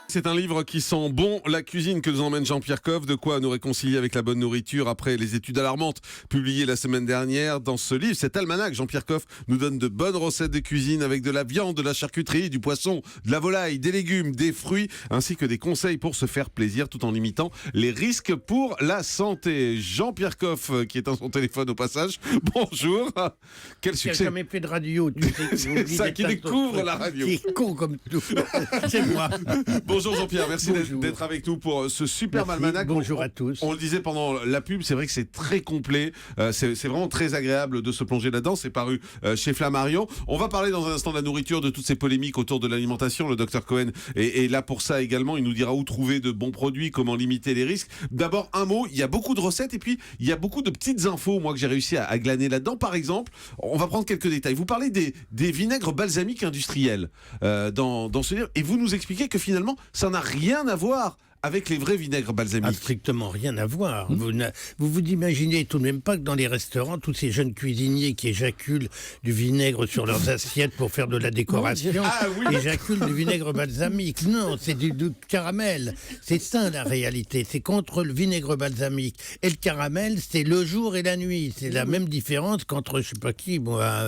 C'est un livre qui sent bon la cuisine que nous emmène Jean-Pierre Coff, de quoi nous réconcilier avec la bonne nourriture après les études alarmantes publiées la semaine dernière. Dans ce livre, cet almanach, Jean-Pierre Coff nous donne de bonnes recettes de cuisine avec de la viande, de la charcuterie, du poisson, de la volaille, des légumes, des fruits, ainsi que des conseils pour se faire plaisir tout en limitant les risques pour la santé. Jean-Pierre Coff, qui est à son téléphone au passage, bonjour. Quel succès. Qui n'a jamais fait de radio, tu sais. C'est ça, qui découvre la radio. Qui est con comme tout. C'est moi. Bonjour Jean-Pierre, merci d'être avec nous pour ce superbe almanach. Bonjour à tous. On le disait pendant la pub, c'est vrai que c'est très complet, c'est vraiment très agréable de se plonger là-dedans, c'est paru chez Flammarion. On va parler dans un instant de la nourriture, de toutes ces polémiques autour de l'alimentation. Le docteur Cohen est là pour ça également, il nous dira où trouver de bons produits, comment limiter les risques. D'abord un mot, il y a beaucoup de recettes et puis il y a beaucoup de petites infos, moi que j'ai réussi à glaner là-dedans. Par exemple, on va prendre quelques détails. Vous parlez des vinaigres balsamiques industriels dans ce livre et vous nous expliquez que finalement ça n'a rien à voir avec les vrais vinaigres balsamiques. Strictement rien à voir. Vous imaginez tout de même pas que dans les restaurants, tous ces jeunes cuisiniers qui éjaculent du vinaigre sur leurs assiettes pour faire de la décoration, éjaculent du vinaigre balsamique. Non, c'est du caramel. C'est ça la réalité. C'est contre le vinaigre balsamique. Et le caramel, c'est le jour et la nuit. C'est la même différence qu'entre je sais pas qui, moi.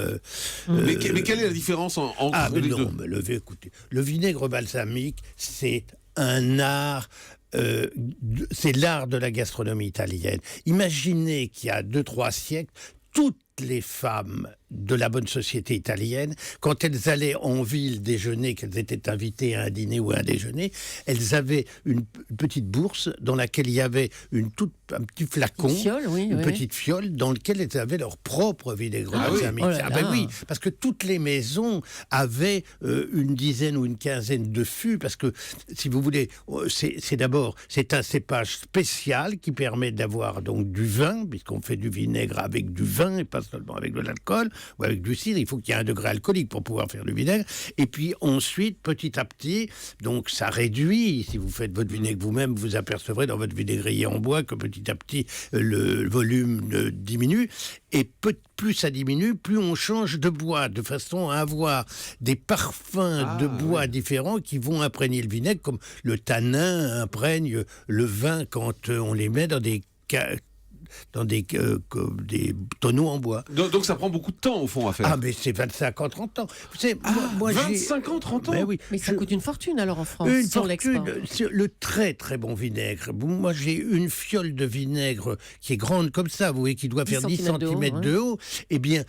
Mais quelle est la différence entre les deux? Écoutez, le vinaigre balsamique, c'est un art, c'est l'art de la gastronomie italienne. Imaginez qu'il y a 2-3 siècles, toutes les femmes de la bonne société italienne, quand elles allaient en ville déjeuner, qu'elles étaient invitées à un dîner ou à un déjeuner, elles avaient une petite bourse dans laquelle il y avait un petit flacon, une petite fiole dans laquelle elles avaient leur propre vinaigre balsamique. Oui, parce que toutes les maisons avaient une dizaine ou une quinzaine de fûts, parce que, si vous voulez, c'est un cépage spécial qui permet d'avoir donc du vin, puisqu'on fait du vinaigre avec du vin et pas seulement avec de l'alcool ou avec du cidre. Il faut qu'il y ait un degré alcoolique pour pouvoir faire du vinaigre. Et puis ensuite, petit à petit, donc ça réduit. Si vous faites votre vinaigre vous-même, vous apercevrez dans votre vinaigrier en bois que petit à petit, le volume diminue. Et plus ça diminue, plus on change de bois, de façon à avoir des parfums de bois différents qui vont imprégner le vinaigre, comme le tanin imprègne le vin quand on les met dans des tonneaux en bois. Donc ça prend beaucoup de temps au fond à faire. Ah mais c'est 25 ans, 30 ans. Vous savez, moi 25 ans, 30 ans ben oui, Mais ça coûte une fortune alors en France, une sur fortune, l'export. le très très bon vinaigre. Moi j'ai une fiole de vinaigre qui est grande comme ça, vous voyez, qui doit faire 10 cm de haut. Eh bien,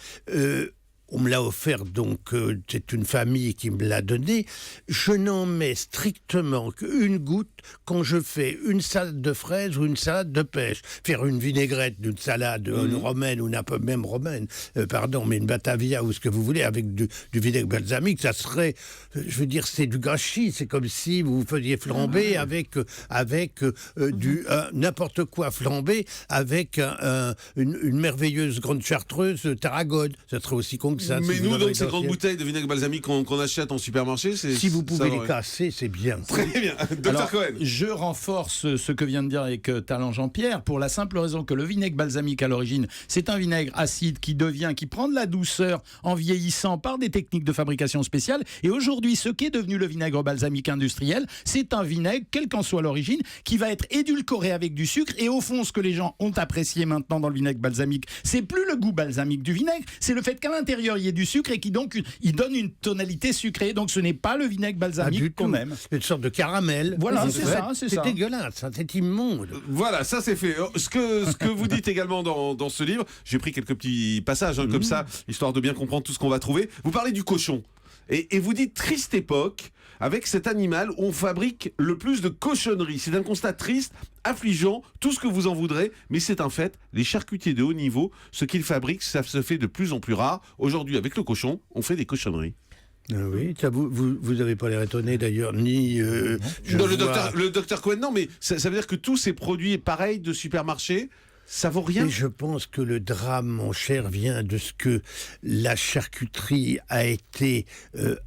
on me l'a offert, donc c'est une famille qui me l'a donné. Je n'en mets strictement qu'une goutte quand je fais une salade de fraises ou une salade de pêche. Faire une vinaigrette d'une salade romaine ou même romaine, mais une Batavia ou ce que vous voulez avec du vinaigre balsamique, ça serait, je veux dire, c'est du gâchis. C'est comme si vous faisiez flamber avec du n'importe quoi flambé avec une merveilleuse grande chartreuse Tarragone. Ça serait aussi con que ça. Mais nous, donc, ces grandes bouteilles de vinaigre balsamique qu'on achète en supermarché, si vous pouvez les casser, c'est bien. Très bien. Docteur Cohen. Je renforce ce que vient de dire avec talent Jean-Pierre, pour la simple raison que le vinaigre balsamique à l'origine, c'est un vinaigre acide qui prend de la douceur en vieillissant par des techniques de fabrication spéciales. Et aujourd'hui, ce qu'est devenu le vinaigre balsamique industriel, c'est un vinaigre, quelle qu'en soit l'origine, qui va être édulcoré avec du sucre. Et au fond, ce que les gens ont apprécié maintenant dans le vinaigre balsamique, c'est plus le goût balsamique du vinaigre, c'est le fait qu'à l'intérieur, il y ait du sucre et qui donc il donne une tonalité sucrée. Donc ce n'est pas le vinaigre balsamique qu'on aime. Une sorte de caramel. Voilà, c'est ça. C'est dégueulasse, c'est immonde. Voilà, ça c'est fait. Ce que vous dites également dans ce livre, j'ai pris quelques petits passages comme ça, histoire de bien comprendre tout ce qu'on va trouver. Vous parlez du cochon. Et vous dites triste époque avec cet animal où on fabrique le plus de cochonneries. C'est un constat triste, affligeant, tout ce que vous en voudrez, mais c'est un fait. Les charcutiers de haut niveau, ce qu'ils fabriquent, ça se fait de plus en plus rare. Aujourd'hui, avec le cochon, on fait des cochonneries. Oui, ça, vous n'avez pas l'air étonné d'ailleurs, ni... le docteur Cohen, non, mais ça veut dire que tous ces produits pareils de supermarché, ça vaut rien. Et je pense que le drame, mon cher, vient de ce que la charcuterie a été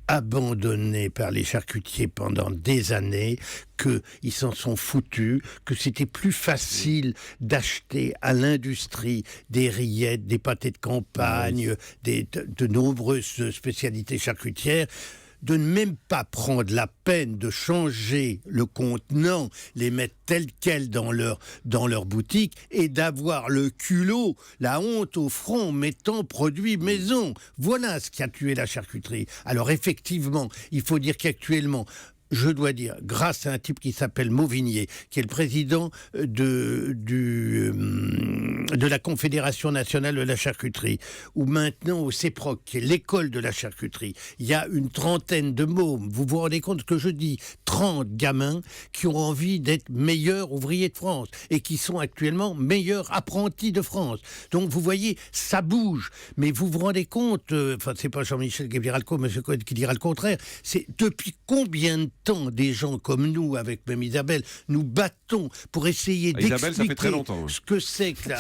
abandonnée par les charcutiers pendant des années, qu'ils s'en sont foutus, que c'était plus facile d'acheter à l'industrie des rillettes, des pâtés de campagne, de nombreuses spécialités charcutières, de ne même pas prendre la peine de changer le contenant, les mettre tels quels dans leur boutique et d'avoir le culot, la honte au front, mettant produits maison. Voilà ce qui a tué la charcuterie. Alors effectivement, il faut dire qu'actuellement, je dois dire, grâce à un type qui s'appelle Mauvignier, qui est le président de la Confédération nationale de la charcuterie, ou maintenant au CEPROC, qui est l'école de la charcuterie, il y a une trentaine de mômes, vous vous rendez compte que je dis 30 gamins qui ont envie d'être meilleurs ouvriers de France et qui sont actuellement meilleurs apprentis de France. Donc vous voyez, ça bouge, mais vous vous rendez compte, enfin c'est pas Jean-Michel qui dira le contraire, c'est depuis combien de temps des gens comme nous, avec même Isabelle, nous battons pour essayer Isabelle, ça fait très d'expliquer longtemps, ce que c'est que la...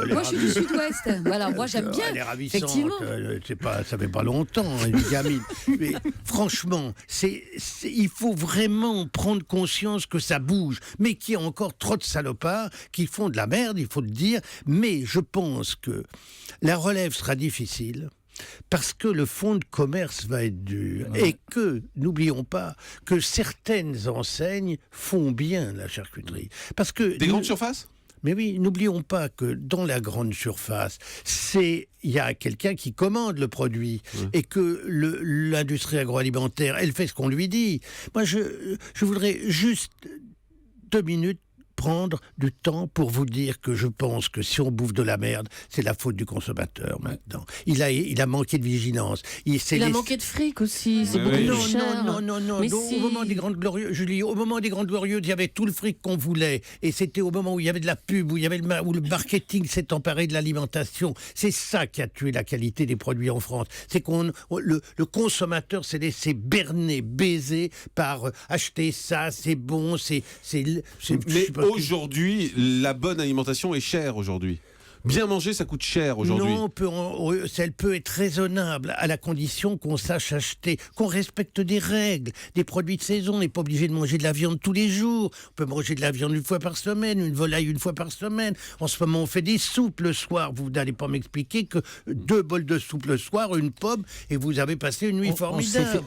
Moi, je suis du Sud-Ouest. Voilà, moi, j'aime bien. Elle est ravissante. Effectivement. Ça fait pas longtemps, hein, une gamine. Mais franchement, il faut vraiment prendre conscience que ça bouge, mais qu'il y a encore trop de salopards qui font de la merde, il faut le dire. Mais je pense que la relève sera difficile. Parce que le fonds de commerce va être dur et que, n'oublions pas, que certaines enseignes font bien la charcuterie. Parce que Des grandes surfaces ? Mais oui, n'oublions pas que dans la grande surface, il y a quelqu'un qui commande le produit et que l'industrie agroalimentaire, elle fait ce qu'on lui dit. Moi, je voudrais juste 2 minutes prendre du temps pour vous dire que je pense que si on bouffe de la merde, c'est la faute du consommateur maintenant. Il a manqué de vigilance. Il a manqué de fric aussi, c'est beaucoup oui. plus cher. Non. Mais Donc, si. Au moment des Grandes Glorieuses, Julie, au moment des Grandes Glorieuses, il y avait tout le fric qu'on voulait. Et c'était au moment où il y avait de la pub, où le marketing s'est emparé de l'alimentation. C'est ça qui a tué la qualité des produits en France. C'est le consommateur s'est laissé berner, baiser par acheter ça, c'est bon, Mais aujourd'hui, la bonne alimentation est chère aujourd'hui. Bien manger, ça coûte cher aujourd'hui. Non, elle peut être raisonnable à la condition qu'on sache acheter, qu'on respecte des règles, des produits de saison. On n'est pas obligé de manger de la viande tous les jours. On peut manger de la viande 1 fois par semaine, une volaille 1 fois par semaine. En ce moment, on fait des soupes le soir. Vous n'allez pas m'expliquer que 2 bols de soupe le soir, une pomme, et vous avez passé une nuit formidable.